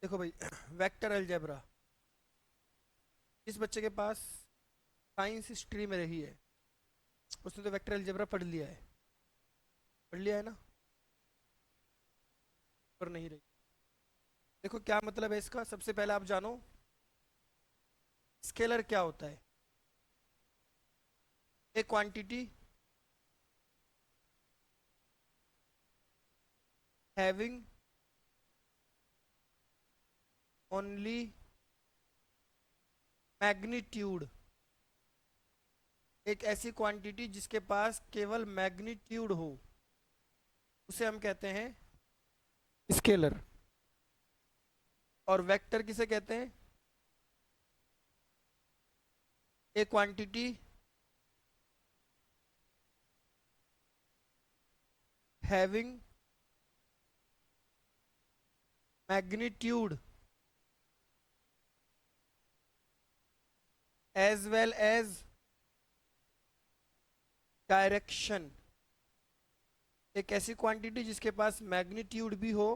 देखो भाई vector algebra इस बच्चे के पास साइंस स्ट्रीम में रही है, उसने तो वेक्टर अलजेब्रा पढ़ लिया है ना। पर नहीं रही। देखो क्या मतलब है इसका, सबसे पहले आप जानो स्केलर क्या होता है। एक क्वांटिटी हैविंग ओनली मैग्नीट्यूड, एक ऐसी क्वांटिटी जिसके पास केवल मैग्नीट्यूड हो, उसे हम कहते हैं स्केलर। और वेक्टर किसे कहते हैं? एक quantity having magnitude as well as direction, एक ऐसी क्वांटिटी जिसके पास मैग्नीट्यूड भी हो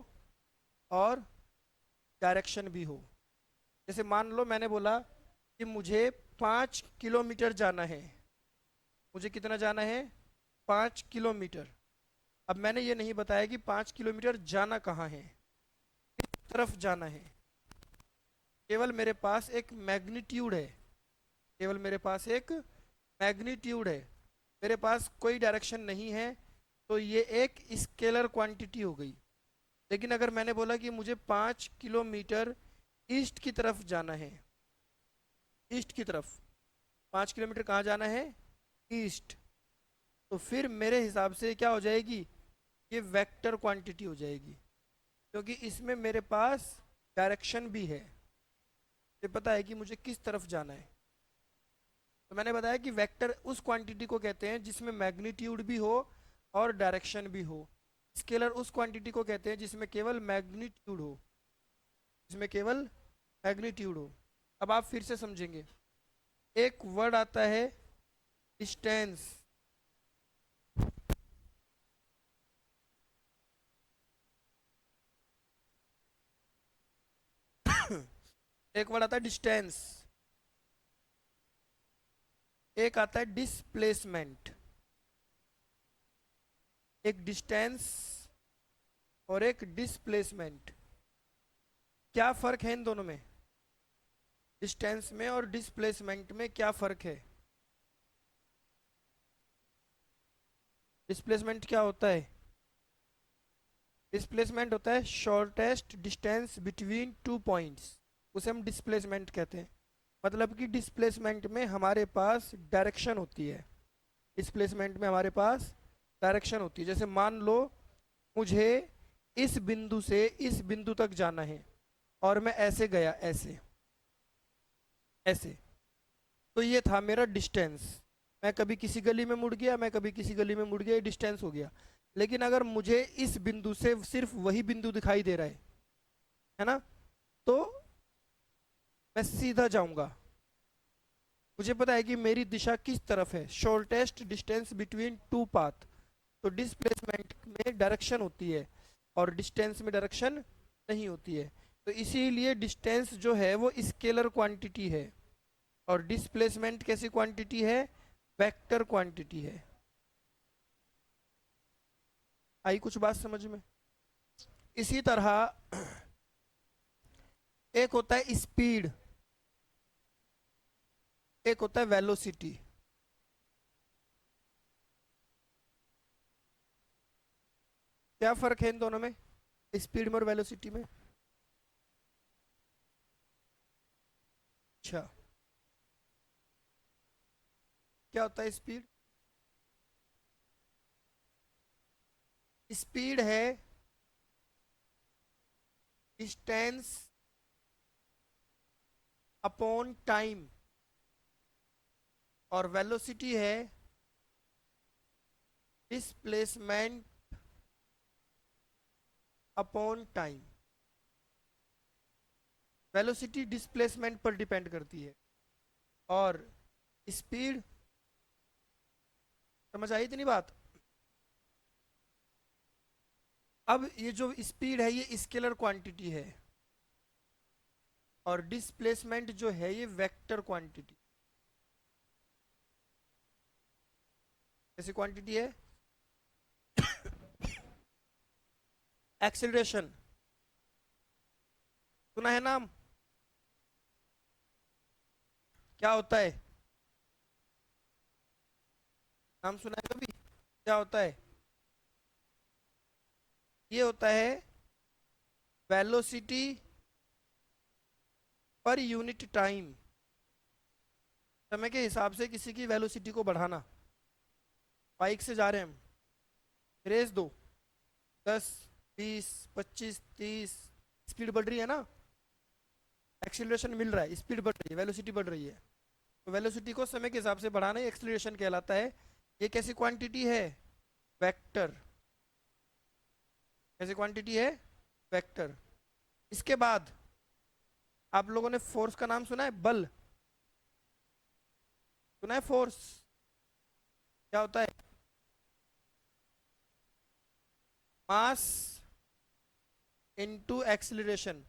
और डायरेक्शन भी हो। जैसे मान लो मैंने बोला कि मुझे 5 किलोमीटर जाना है। मुझे कितना जाना है? 5 किलोमीटर। अब मैंने ये नहीं बताया कि 5 किलोमीटर जाना कहाँ है, किस तरफ जाना है। केवल मेरे पास एक मैग्नीट्यूड है, केवल मेरे पास एक मैग्नीट्यूड है, मेरे पास कोई डायरेक्शन नहीं है, तो ये एक स्केलर क्वांटिटी हो गई। लेकिन अगर मैंने बोला कि मुझे 5 किलोमीटर ईस्ट की तरफ जाना है, ईस्ट की तरफ 5 किलोमीटर कहाँ जाना है? ईस्ट। तो फिर मेरे हिसाब से क्या हो जाएगी? ये वेक्टर क्वांटिटी हो जाएगी, क्योंकि इसमें मेरे पास डायरेक्शन भी है, मुझे पता है कि मुझे किस तरफ जाना है। तो मैंने बताया कि वेक्टर उस क्वांटिटी को कहते हैं जिसमें मैग्नीट्यूड भी हो और डायरेक्शन भी हो। स्केलर उस क्वांटिटी को कहते हैं जिसमें केवल मैग्नीट्यूड हो, जिसमें केवल मैग्नीट्यूड हो। अब आप फिर से समझेंगे। एक वर्ड आता है डिस्टेंस, एक वर्ड आता है डिस्टेंस, एक आता है डिस्प्लेसमेंट। एक डिस्टेंस और एक डिस्प्लेसमेंट, क्या फर्क है इन दोनों में? डिस्टेंस में और डिस्प्लेसमेंट में क्या फर्क है? डिस्प्लेसमेंट क्या होता है? डिस्प्लेसमेंट होता है shortest distance between two points, उसे हम डिस्प्लेसमेंट कहते हैं। मतलब कि डिस्प्लेसमेंट में हमारे पास डायरेक्शन होती है, डिस्प्लेसमेंट में हमारे पास डायरेक्शन होती है। जैसे मान लो मुझे इस बिंदु से इस बिंदु तक जाना है और मैं ऐसे गया, ऐसे ऐसे, तो ये था मेरा डिस्टेंस। मैं कभी किसी गली में मुड़ गया, मैं कभी किसी गली में मुड़ गया, ये डिस्टेंस हो गया। लेकिन अगर मुझे इस बिंदु से सिर्फ वही बिंदु दिखाई दे रहा है ना, तो मैं सीधा जाऊंगा। मुझे पता है कि मेरी दिशा किस तरफ है, shortest distance between two path. तो डिस्प्लेसमेंट में डायरेक्शन होती है और डिस्टेंस में डायरेक्शन नहीं होती है। तो इसीलिए डिस्टेंस जो है वो स्केलर क्वांटिटी है और डिस्प्लेसमेंट कैसी क्वांटिटी है? वेक्टर क्वांटिटी है। आई कुछ बात समझ में? इसी तरह एक होता है स्पीड, एक होता है वेलोसिटी। क्या फर्क है इन दोनों में, स्पीड में और वेलोसिटी में? अच्छा, क्या होता है स्पीड? स्पीड है डिस्टेंस अपॉन टाइम, और वेलोसिटी है displacement upon time. Velocity displacement पर डिपेंड करती है और स्पीड, समझ आई इतनी बात? अब ये जो स्पीड है ये स्केलर क्वांटिटी है, और डिस्प्लेसमेंट जो है ये वेक्टर क्वांटिटी। कैसी क्वांटिटी है? एक्सेलरेशन, सुना है नाम? क्या होता है? नाम सुना है कभी? क्या होता है? ये होता है वेलोसिटी पर यूनिट टाइम। समय के हिसाब से किसी की वेलोसिटी को बढ़ाना। बाइक से जा रहे हैं हम, रेस दो, 10, 20, 25, 30, स्पीड बढ़ रही है ना, एक्सीलरेशन मिल रहा है, स्पीड बढ़ रही है, वेलोसिटी बढ़ रही है। तो वेलोसिटी को समय के हिसाब से बढ़ाना ही एक्सीलरेशन कहलाता है। ये कैसी क्वांटिटी है? वेक्टर। कैसी क्वांटिटी है? वेक्टर। इसके बाद आप लोगों ने फोर्स का नाम सुना है? बल सुना है? फोर्स क्या होता है? Mass into acceleration.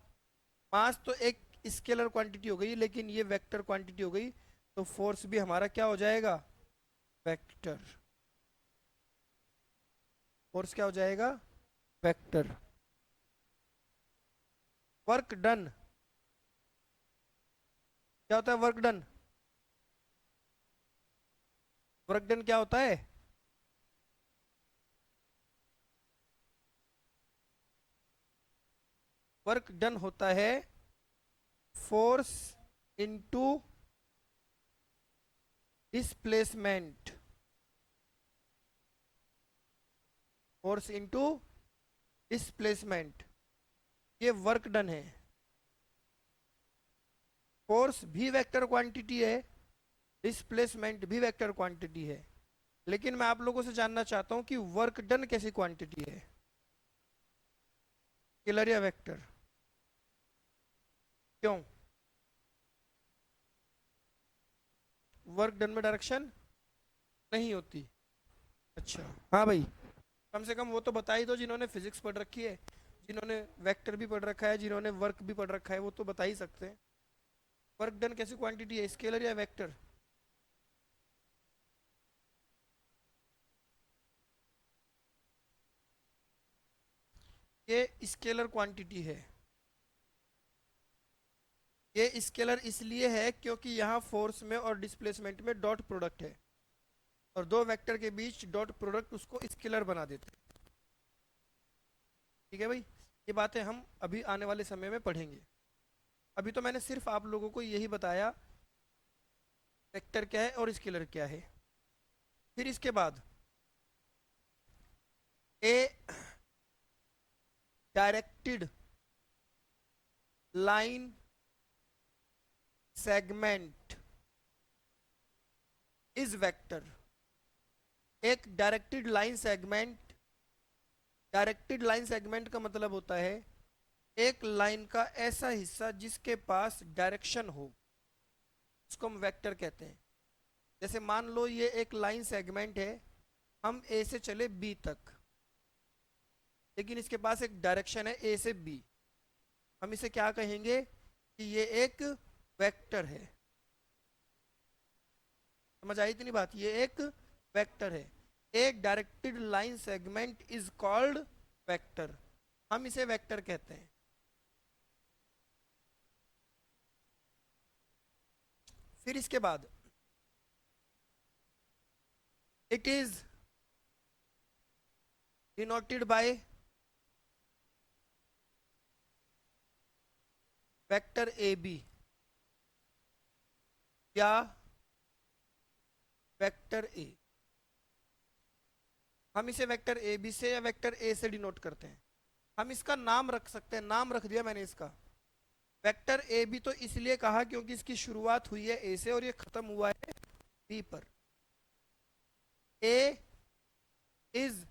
मास तो एक स्केलर क्वांटिटी हो गई, लेकिन ये वेक्टर क्वांटिटी हो गई, तो फोर्स भी हमारा क्या हो जाएगा? वेक्टर। फोर्स क्या हो जाएगा? वेक्टर। वर्क डन, क्या होता है वर्क डन? वर्क डन क्या होता है? वर्क डन होता है force into displacement. Force into displacement, ये वर्क डन है। फोर्स भी वेक्टर क्वांटिटी है, डिस्प्लेसमेंट भी वेक्टर क्वांटिटी है, लेकिन मैं आप लोगों से जानना चाहता हूं कि वर्क डन कैसी क्वांटिटी है? स्केलर या वेक्टर? क्यों? वर्क डन में डायरेक्शन नहीं होती? अच्छा, हाँ भाई, कम से कम वो तो बता ही दो जिन्होंने फिजिक्स पढ़ रखी है, जिन्होंने वेक्टर भी पढ़ रखा है, जिन्होंने वर्क भी पढ़ रखा है, वो तो बता ही सकते हैं। वर्क डन कैसी क्वांटिटी है, स्केलर या वेक्टर? ये स्केलर क्वांटिटी है। ये स्केलर इसलिए है क्योंकि यहाँ फोर्स में और डिस्प्लेसमेंट में डॉट प्रोडक्ट है, और दो वेक्टर के बीच डॉट प्रोडक्ट उसको स्केलर बना देते हैं। ठीक है भाई, ये बातें हम अभी आने वाले समय में पढ़ेंगे। अभी तो मैंने सिर्फ आप लोगों को यही बताया वेक्टर क्या है और स्केलर क्या है। फिर इसके बाद a directed line segment is vector. एक directed line segment, directed line segment का मतलब होता है एक लाइन का ऐसा हिस्सा जिसके पास डायरेक्शन हो, उसको हम वेक्टर कहते हैं। जैसे मान लो ये एक लाइन सेगमेंट है, हम ए से चले बी तक, लेकिन इसके पास एक डायरेक्शन है ए से बी, हम इसे क्या कहेंगे? कि ये एक वेक्टर है। समझ आई इतनी बात? ये एक वेक्टर है। एक directed line segment is called vector, हम इसे वेक्टर कहते हैं। फिर इसके बाद it is denoted by vector A B या वेक्टर ए। हम इसे वेक्टर ए बी से या वेक्टर ए से डिनोट करते हैं। हम इसका नाम रख सकते हैं, नाम रख दिया मैंने इसका वेक्टर ए बी, तो इसलिए कहा क्योंकि इसकी शुरुआत हुई है ए से और ये खत्म हुआ है बी पर। ए इज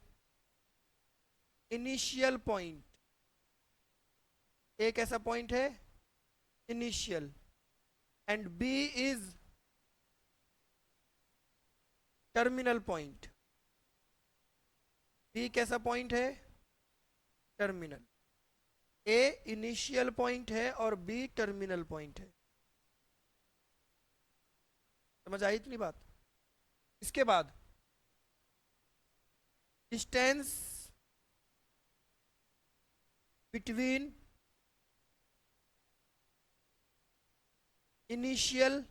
इनिशियल पॉइंट, एक ऐसा पॉइंट है initial, and B is terminal point. B कैसा पॉइंट है? टर्मिनल। ए इनिशियल पॉइंट है और बी टर्मिनल पॉइंट है। समझ आई इतनी बात? इसके बाद distance between initial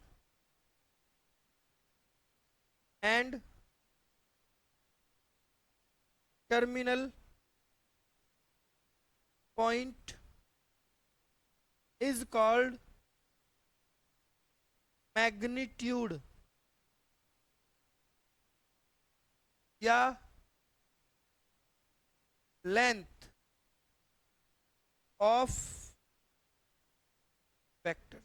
and terminal point is called magnitude या लेंथ ऑफ वेक्टर।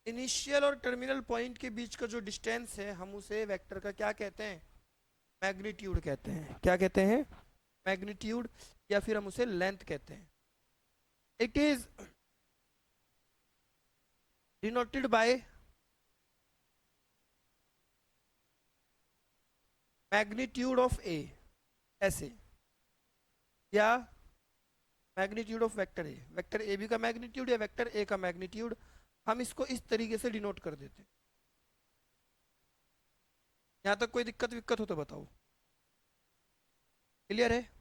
इनिशियल और टर्मिनल पॉइंट के बीच का जो डिस्टेंस है हम उसे वेक्टर का क्या कहते हैं? मैग्नीट्यूड कहते हैं। क्या कहते हैं? मैग्नीट्यूड, या फिर हम उसे लेंथ कहते हैं। It is denoted by magnitude of A, ऐसे, या magnitude of vector A. Vector A B का मैग्नीट्यूड या वेक्टर ए का मैग्नीट्यूड, हम इसको इस तरीके से डिनोट कर देते हैं। यहां तक कोई दिक्कत विक्कत हो तो बताओ। क्लियर है?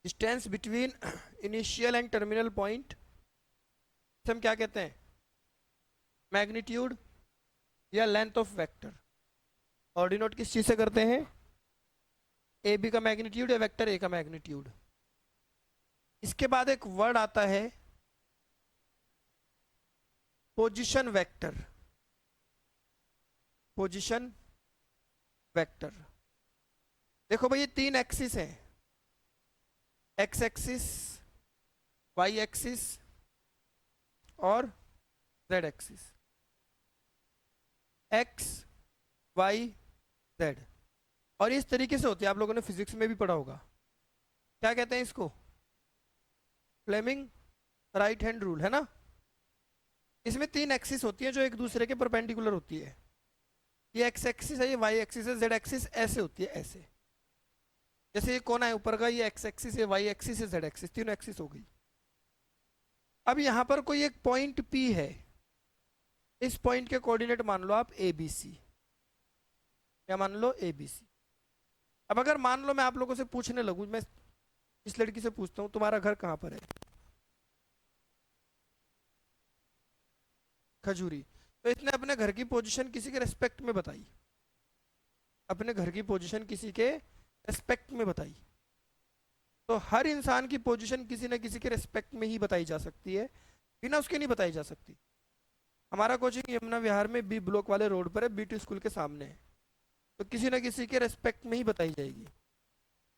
Distance between initial and terminal point हम क्या कहते हैं? मैग्नीट्यूड या लेंथ ऑफ वेक्टर। और डिनोट किस चीज से करते हैं? ए बी का मैग्नीट्यूड या वेक्टर ए का मैग्नीट्यूड। इसके बाद एक वर्ड आता है पोजीशन वेक्टर। पोजीशन वेक्टर, देखो भाई ये तीन एक्सिस हैं, एक्स एक्सिस, वाई एक्सिस और Z axis. X, Y, Z. और इस तरीके से होती है, आप लोगों ने फिजिक्स में भी पढ़ा होगा। क्या कहते हैं इसको? फ्लेमिंग राइट हैंड रूल, है ना? इसमें तीन एक्सिस होती हैं जो एक दूसरे के परपेंडिकुलर होती है। ये एक्स एक्सिस है, ये वाई एक्सिस है, जेड एक्सिस ऐसे होती है, ऐसे। जैसे ये कोना है ऊपर का, ये एक्स एक्सिस है, वाई एक्सिस है, जेड एक्सिस, तीनों एक्सिस हो गई। अब यहां पर कोई एक पॉइंट P है, इस पॉइंट के कोऑर्डिनेट मान लो आप ए बी सी। क्या मान लो? ए बी सी। अब अगर मान लो मैं आप लोगों से पूछने लगूं, मैं इस लड़की से पूछता हूं तुम्हारा घर कहां पर है? खजूरी। तो इसने अपने घर की पोजीशन किसी के रेस्पेक्ट में बताई, अपने घर की पोजीशन किसी के रेस्पेक्ट में बताई। तो हर इंसान की पोजीशन किसी न किसी के रेस्पेक्ट में ही बताई जा सकती है, बिना उसके नहीं बताई जा सकती। हमारा कोचिंग यमुना विहार में बी ब्लॉक वाले रोड पर है, बीटी स्कूल के सामने है, तो किसी न किसी के रेस्पेक्ट में ही बताई जाएगी।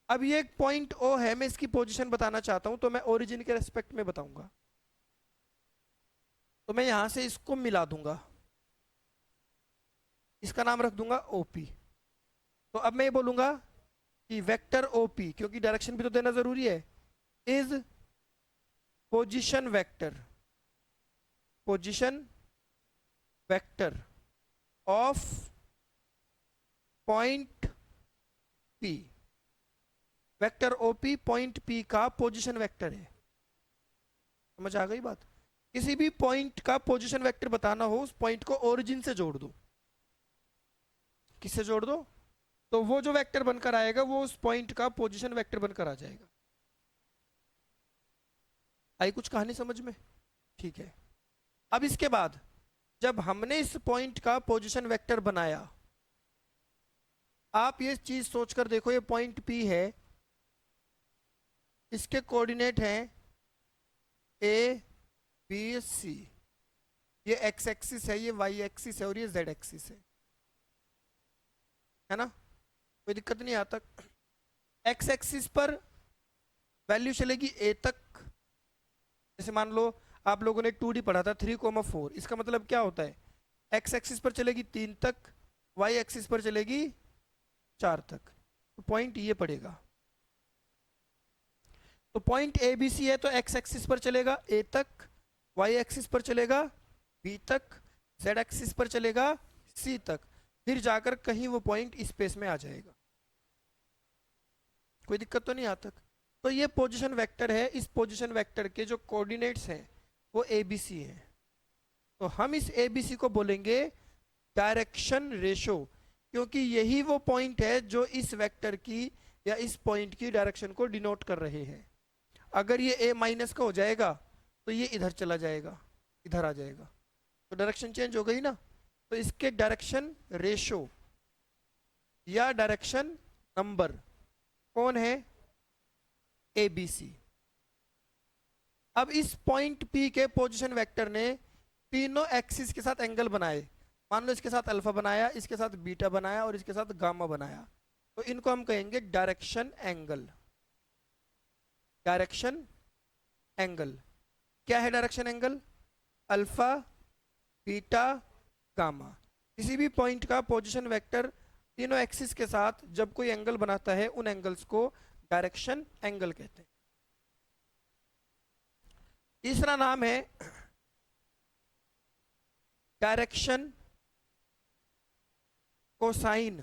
अब ये एक पॉइंट ओ है, मैं इसकी पोजीशन बताना चाहता हूं, तो मैं ओरिजिन के रेस्पेक्ट में बताऊंगा। तो मैं यहां से इसको मिला दूंगा, इसका नाम रख दूंगा ओपी। तो अब मैं ये बोलूंगा कि वेक्टर ओपी, क्योंकि डायरेक्शन भी तो देना जरूरी है, is position vector, position vector of point P। Vector OP point P का पोजीशन वेक्टर है। समझ आ गई बात? किसी भी पॉइंट का पोजीशन वेक्टर बताना हो, उस पॉइंट को ओरिजिन से जोड़ दो। किससे जोड़ दो? तो वो जो वेक्टर बनकर आएगा वो उस पॉइंट का पोजीशन वेक्टर बनकर आ जाएगा। आई कुछ कहानी समझ में? ठीक है। अब इसके बाद जब हमने इस पॉइंट का पोजीशन वेक्टर बनाया, आप ये चीज सोचकर देखो, ये पॉइंट P है, इसके कोऑर्डिनेट हैं A B C, ये x एक्सिस है, ये y एक्सिस है और ये z एक्सिस है ना? कोई दिक्कत नहीं आता। x एक्सिस पर वैल्यू चलेगी a तक। जैसे मान लो आप लोगों ने 2D पढ़ा था 3,4, इसका मतलब क्या होता है? x एक्सिस पर चलेगी 3 तक, y एक्सिस पर चलेगी 4 तक, तो पॉइंट ये पड़ेगा। तो पॉइंट ए बी सी है तो x एक्सिस पर चलेगा a तक, y एक्सिस पर चलेगा b तक, z एक्सिस पर चलेगा c तक, फिर जाकर कहीं वो पॉइंट स्पेस में आ जाएगा। कोई दिक्कत तो नहीं आता? तो ये पोजीशन वेक्टर है, इस पोजीशन वेक्टर के जो कोऑर्डिनेट्स हैं वो ए बी सी हैं। तो हम इस ए बी सी को बोलेंगे डायरेक्शन रेशो, क्योंकि यही वो पॉइंट है जो इस वेक्टर की या इस पॉइंट की डायरेक्शन को डिनोट कर रहे हैं। अगर ये a माइनस का हो जाएगा तो ये इधर चला जाएगा, इधर आ जाएगा, तो डायरेक्शन चेंज हो गई ना। तो इसके डायरेक्शन रेशो या डायरेक्शन नंबर कौन है? A B C. अब इस पॉइंट P के पोजीशन वेक्टर ने तीनों एक्सिस के साथ एंगल बनाए। मान लो इसके साथ अल्फा बनाया, इसके साथ बीटा बनाया और इसके साथ गामा बनाया, तो इनको हम कहेंगे डायरेक्शन एंगल। डायरेक्शन एंगल क्या है? Direction angle alpha beta gamma. किसी भी पॉइंट का पोजीशन वेक्टर तीनों एक्सिस के साथ जब कोई एंगल बनाता है, उन एंगल्स को डायरेक्शन एंगल कहते हैं। तीसरा नाम है direction cosine.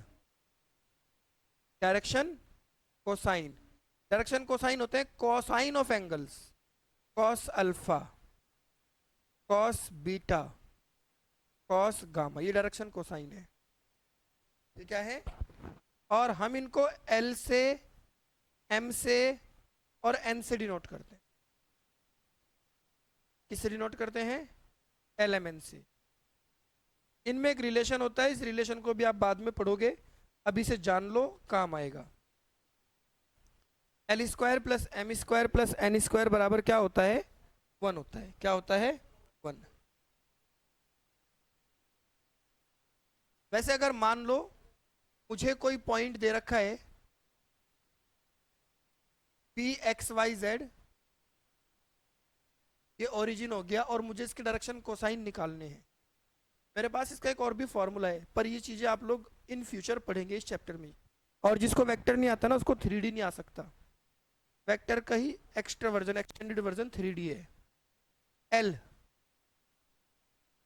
Direction cosine, direction cosine होते हैं cosine of angles, cos alpha, cos beta, cos gamma, ये डायरेक्शन कोसाइन है। ये क्या है? और हम इनको एल से, एम से और एन से डिनोट करते हैं। किससे डिनोट करते हैं? एल एम एन से। इनमें एक रिलेशन होता है, इस रिलेशन को भी आप बाद में पढ़ोगे, अभी से जान लो, काम आएगा। L square plus M square plus N square बराबर क्या होता है? 1 होता है। क्या होता है? 1। वैसे अगर मान लो मुझे कोई पॉइंट दे रखा है पी एक्स वाई जेड, ये ओरिजिन हो गया, और मुझे इसके डायरेक्शन कोसाइन निकालने हैं। मेरे पास इसका एक और भी फॉर्मूला है, पर ये चीजें आप लोग इन फ्यूचर पढ़ेंगे इस चैप्टर में। और जिसको वेक्टर नहीं आता ना, उसको 3D नहीं आ सकता। वेक्टर का ही extra version, extended version 3D है। L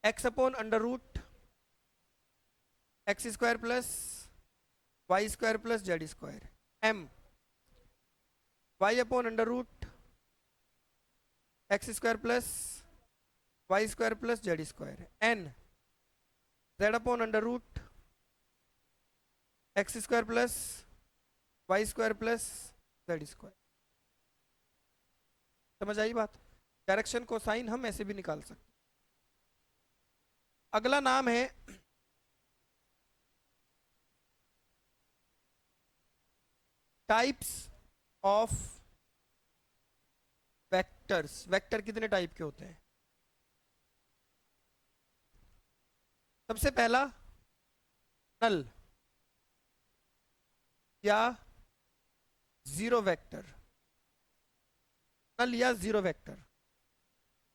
X upon under root X square plus Y square plus Z square. M Y upon under root X square plus Y square plus Z square. N Z upon under root X square plus Y square plus Z square. समझ आई बात? Direction को sign हम ऐसे भी निकाल सकते। अगला नाम है टाइप्स ऑफ वेक्टर्स। वेक्टर कितने टाइप के होते हैं? सबसे पहला नल या जीरो वेक्टर। नल या जीरो वेक्टर,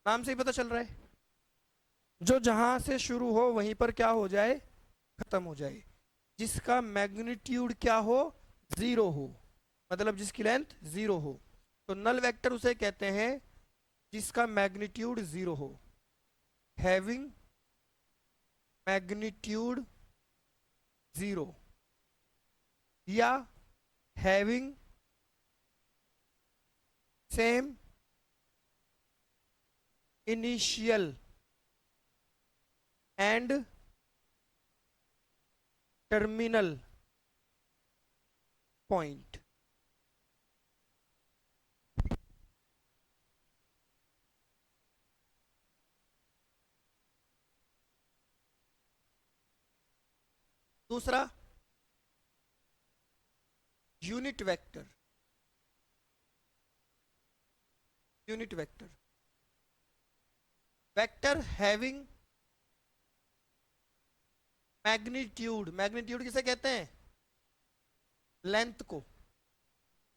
नाम से ही पता चल रहा है, जो जहां से शुरू हो वहीं पर क्या हो जाए? खत्म हो जाए। जिसका मैग्नीट्यूड क्या हो? जीरो हो, मतलब जिसकी लेंथ जीरो हो, तो नल वेक्टर उसे कहते हैं जिसका मैग्नीट्यूड जीरो हो। हैविंग मैग्नीट्यूड जीरो या having same initial and terminal point. दूसरा unit vector, unit vector, vector having magnitude, magnitude किसे कहते हैं? लेंथ को।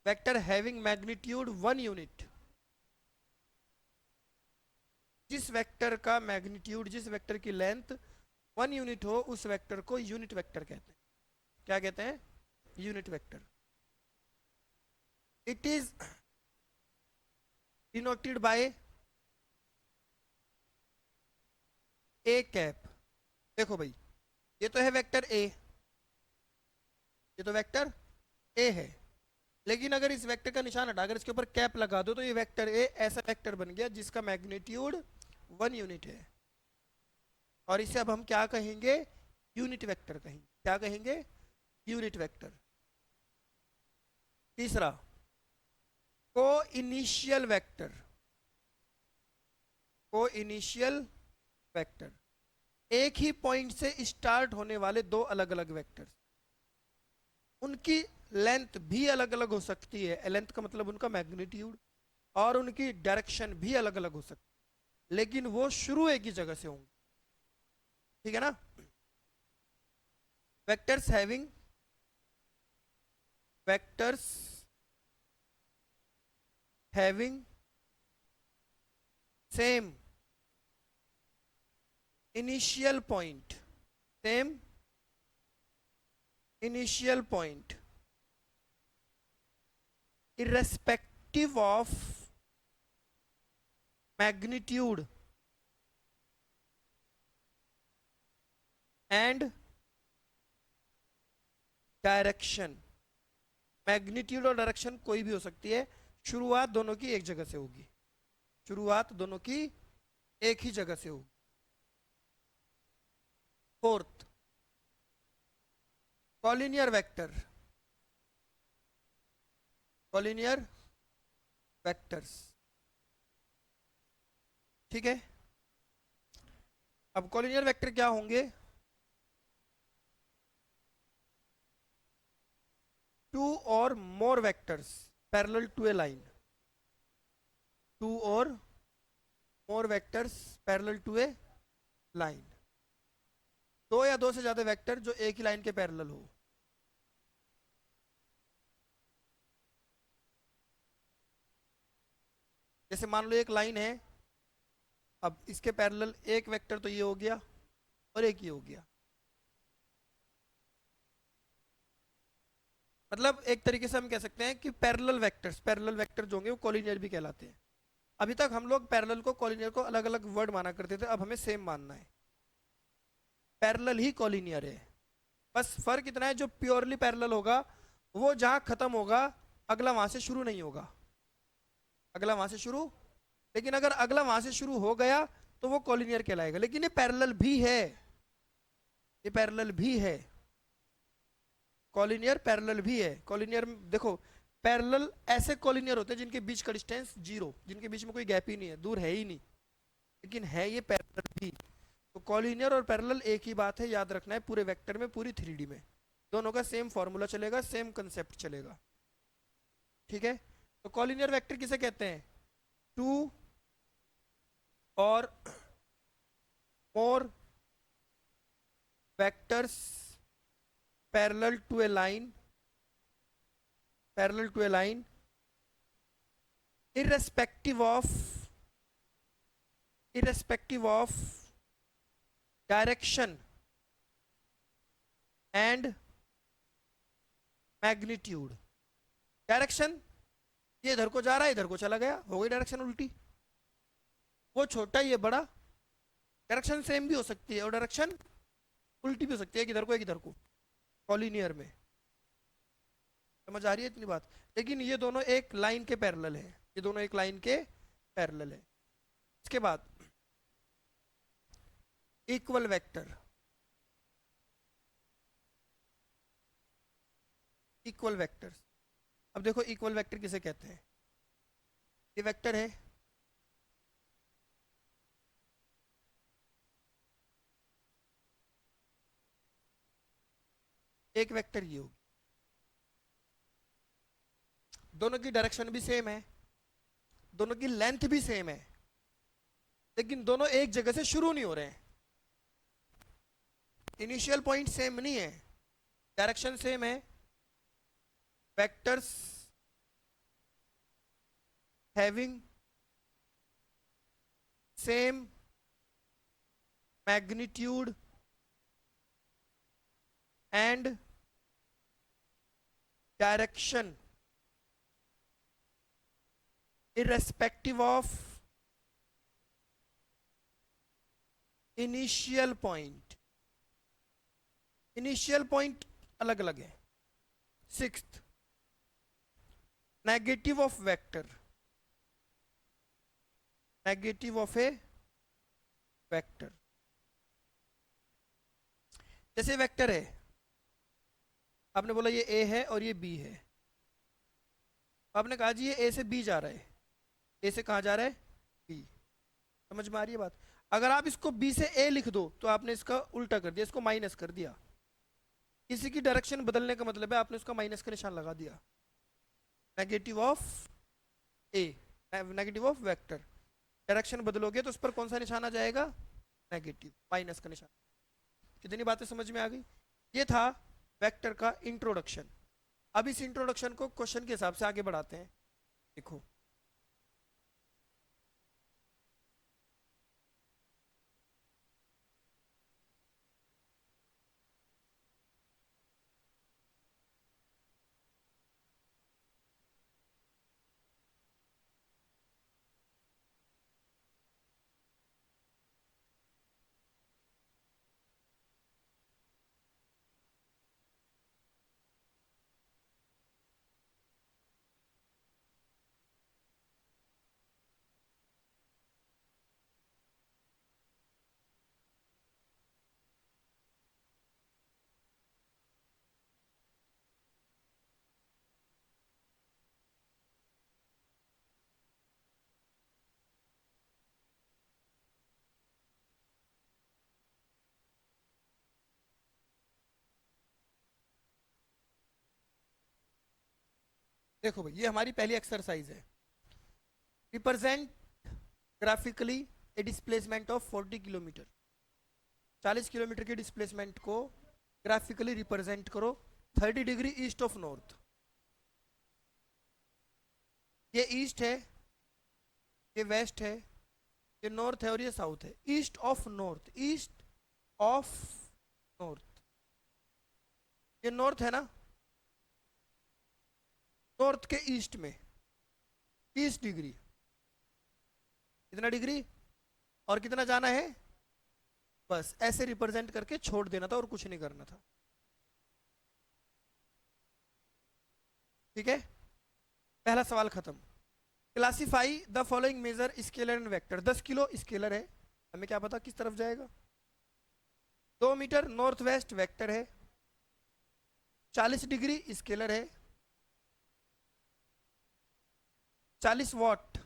वेक्टर हैविंग मैग्नीट्यूड 1 यूनिट, जिस वेक्टर का मैग्नीट्यूड, जिस वेक्टर की लेंथ 1 यूनिट हो, उस वेक्टर को यूनिट वेक्टर कहते हैं। क्या कहते हैं? Unit vector. It is denoted bye A cap. देखो भाई, ये तो है वेक्टर ए, ये तो वेक्टर ए है, लेकिन अगर इस वेक्टर का निशान हटा, अगर इसके ऊपर कैप लगा दो, तो ये वेक्टर ए ऐसा वेक्टर बन गया जिसका मैग्नीट्यूड 1 यूनिट है, और इसे अब हम क्या कहेंगे? यूनिट वेक्टर कहेंगे। क्या कहेंगे? Unit vector. तीसरा को इनिशियल वेक्टर, को इनिशियल वेक्टर, एक ही पॉइंट से स्टार्ट होने वाले दो अलग अलग वेक्टर, उनकी लेंथ भी अलग अलग हो सकती है, लेंथ का मतलब उनका मैग्नीट्यूड, और उनकी डायरेक्शन भी अलग अलग हो सकती है, लेकिन वो शुरू एक ही जगह से होंगे। ठीक है ना? Vectors having, vectors having same initial point, same initial point, irrespective of magnitude and direction. Magnitude और डायरेक्शन कोई भी हो सकती है, शुरुआत दोनों की एक जगह से होगी, शुरुआत दोनों की एक ही जगह से होगी। Fourth, collinear vector, collinear vectors. ठीक है? अब कॉलिनियर वेक्टर क्या होंगे? टू और more vectors parallel to a line, two और more vectors parallel to a line, दो या दो से ज्यादा वेक्टर जो एक ही लाइन के पैरेलल हो। जैसे मान लो एक लाइन है, अब इसके पैरेलल एक वेक्टर तो ये हो गया और एक ये हो गया, मतलब एक तरीके से हम कह सकते हैं कि पैरेलल वेक्टर्स, पैरेलल वेक्टर जो होंगे वो कॉलिनियर भी कहलाते हैं। अभी तक हम लोग पैरेलल को कॉलिनियर को अलग अलग वर्ड माना करते थे, अब हमें सेम मानना है, पैरेलल ही कॉलिनियर है। बस फर्क इतना है, जो प्योरली पैरेलल होगा वो जहां खत्म होगा अगला वहां से शुरू नहीं होगा, अगला वहां से शुरू, लेकिन अगर अगला वहां से शुरू हो गया तो वो कॉलिनियर कहलाएगा। लेकिन ये पैरेलल भी है, ये पैरेलल भी है, कॉलिनियर पैरेलल भी है। कॉलिनियर देखो, पैरेलल ऐसे कॉलिनियर होते हैं जिनके बीच का डिस्टेंस जीरो, जिनके बीच में कोई गैप ही नहीं है, दूर है ही नहीं, लेकिन है ये पैरेलल भी। तो कॉलिनियर और पैरेलल एक ही बात है, याद रखना है पूरे वेक्टर में, पूरी 3D में दोनों का सेम फॉर्मूला चलेगा, सेम कंसेप्ट चलेगा। ठीक है? तो कॉलिनियर वेक्टर किसे कहते हैं? टू और more vectors parallel to a line, parallel to a line, irrespective of, irrespective of direction and magnitude। Direction, ये इधर को जा रहा है, इधर को चला गया, हो गई डायरेक्शन उल्टी, वो छोटा ये बड़ा। डायरेक्शन सेम भी हो सकती है और डायरेक्शन उल्टी भी हो सकती है, एक इधर को एक इधर को, कॉलिनियर में। समझ आ रही है इतनी बात? लेकिन ये दोनों एक लाइन के पैरेलल है, ये दोनों एक लाइन के पैरेलल है। इसके बाद इक्वल वेक्टर, इक्वल वेक्टर। अब देखो इक्वल वेक्टर किसे कहते हैं? ये वेक्टर है, एक वेक्टर ये होगी। दोनों की डायरेक्शन भी सेम है, दोनों की लेंथ भी सेम है, लेकिन दोनों एक जगह से शुरू नहीं हो रहे हैं। इनिशियल पॉइंट सेम नहीं है, डायरेक्शन सेम है, vectors having same magnitude and direction irrespective of initial point. Initial point अलग अलग है। Sixth, negative of vector, negative of A vector. जैसे वेक्टर है, आपने बोला ये ए है और ये बी है, आपने कहा जी ये ए से बी जा रहा है, ए से कहाँ जा रहा है, बी। समझ में आ रही है बात? अगर आप इसको बी से ए लिख दो तो आपने इसका उल्टा कर दिया, इसको माइनस कर दिया। किसी की डायरेक्शन बदलने का मतलब है आपने उसका माइनस का निशान लगा दिया। Negative of A, negative of vector, direction बदलोगे तो उस पर कौन सा निशान आ जाएगा, नेगेटिव, माइनस का निशान। कितनी बातें समझ में आ गई? ये था वेक्टर का इंट्रोडक्शन। अब इस इंट्रोडक्शन को क्वेश्चन के हिसाब से आगे बढ़ाते हैं। देखो, देखो भाई, ये हमारी पहली एक्सरसाइज है। Represent graphically A displacement of 40 kilometre. 40 kilometre के डिस्प्लेसमेंट को ग्राफिकली रिप्रेजेंट करो 30 डिग्री ईस्ट ऑफ नॉर्थ। ये ईस्ट है, ये वेस्ट है, ये नॉर्थ है और ये साउथ है। East of north, east of north, ये नॉर्थ है ना, नॉर्थ के ईस्ट में 30 डिग्री। कितना डिग्री और कितना जाना है, बस ऐसे रिप्रेजेंट करके छोड़ देना था और कुछ नहीं करना था। ठीक है, पहला सवाल खत्म। Classify the following measure scalar and vector. 10 kilo scalar है, हमें क्या पता किस तरफ जाएगा। 2 मीटर नॉर्थ वेस्ट वेक्टर है। 40 डिग्री स्केलर है। 40 वॉट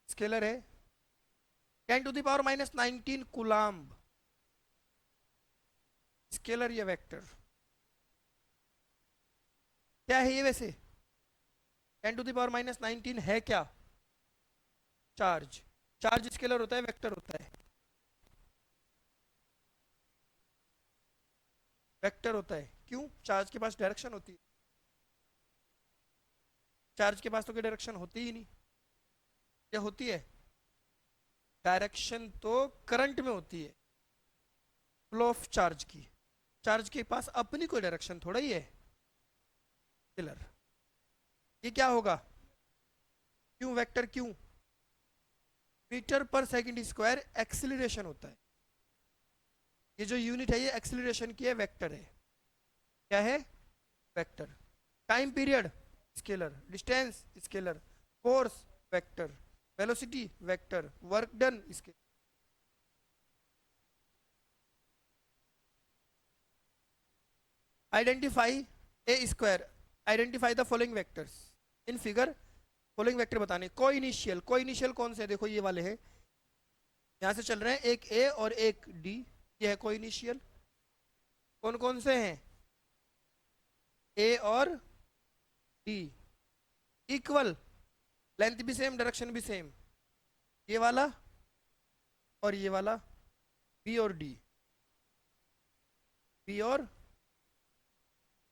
स्केलर है। 10⁻⁻19 कूलाम्ब स्केलर या वेक्टर। क्या है ये वैसे? 10⁻⁻19 है क्या? चार्ज। चार्ज स्केलर होता है, वेक्टर होता है? वेक्टर होता है। क्यों? चार्ज के पास डायरेक्शन होती है। चार्ज के पास तो कोई डायरेक्शन होती ही नहीं। क्या होती है? डायरेक्शन तो करंट में होती है, फ्लो ऑफ चार्ज की। चार्ज के पास अपनी कोई डायरेक्शन थोड़ा ही है। स्केलर, ये क्या होगा? क्यों वेक्टर? क्यों? मीटर पर सेकंड स्क्वायर एक्सीलरेशन होता है। ये जो यूनिट है ये एक्सीलरेशन की है, वेक्टर है। क्या है? Vector. Time period scalar, distance scalar, force vector, velocity vector, work done scalar. Identify A square, identify the following vectors in figure. Following vector बताने। को इनिशियल, को इनिशियल कौन से है? देखो ये वाले हैं, यहां से चल रहे हैं, एक ए और एक डी, ये है को इनिशियल। कौन कौन से हैं? ए और डी इक्वल, लेंथ भी सेम, डायरेक्शन भी सेम, ये वाला और ये वाला, बी और डी, बी और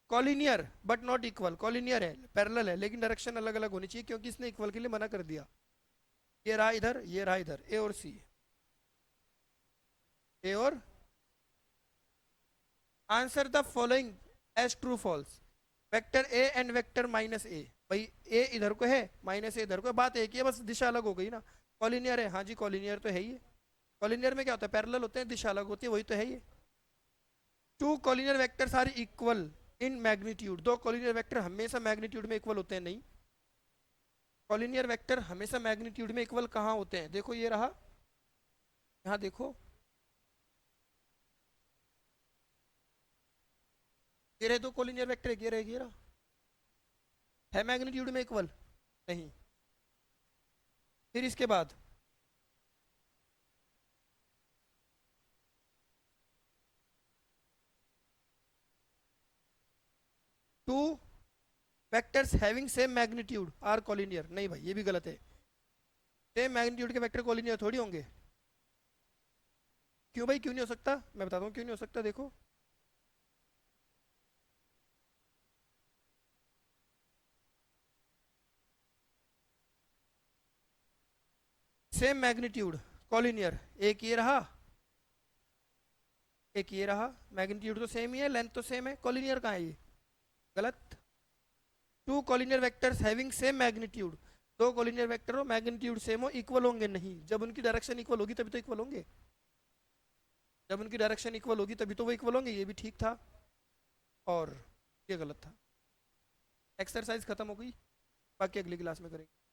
collinear but not equal, collinear है, पैरेलल है, लेकिन डायरेक्शन अलग अलग होनी चाहिए क्योंकि इसने इक्वल के लिए मना कर दिया। ये रहा इधर, ये रहा इधर, ए और सी, ए और, answer the following as true false, vector A and vector minus A, भाई ए इधर को है, माइनस ए इधर को है, बात एक ही है, बस दिशा अलग हो गई ना। कॉलिनियर है, हाँ जी कॉलिनियर तो है ही है। कॉलिनियर में क्या होता है, पैरेलल होते हैं, दिशा अलग होती है, वही तो है ये। Two collinear vectors are equal in magnitude, दो कॉलिनियर वेक्टर हमेशा मैग्नीट्यूड में इक्वल होते हैं, नहीं, कॉलिनियर वेक्टर हमेशा मैग्नीट्यूड में इक्वल कहाँ होते हैं, देखो ये रहा, यहाँ देखो, ये रहे दो कॉलिनियर वेक्टर, ये रहे, ये रहा, है मैग्नीट्यूड में इक्वल, नहीं। फिर इसके बाद two vectors having same magnitude are collinear, नहीं भाई ये भी गलत है, सेम मैग्नीट्यूड के वेक्टर कॉलिनियर थोड़ी होंगे। क्यों भाई, क्यों नहीं हो सकता, मैं बताता हूँ क्यों नहीं हो सकता, देखो, सेम मैग्नीट्यूड कॉलिनियर, एक ये रहा, एक ये रहा, मैग्नीट्यूड तो सेम ही है, लेंथ तो सेम है, कॉलिनियर कहाँ है ये, गलत। Two collinear vectors having same magnitude, दो कॉलिनियर वेक्टर हो, मैग्नीट्यूड सेम हो, इक्वल होंगे नहीं, जब उनकी डायरेक्शन इक्वल होगी तभी तो इक्वल होंगे, जब उनकी डायरेक्शन इक्वल होगी तभी तो वो इक्वल होंगे, ये भी ठीक था और ये गलत था। एक्सरसाइज खत्म हो गई, बाकी अगली क्लास में करेंगे।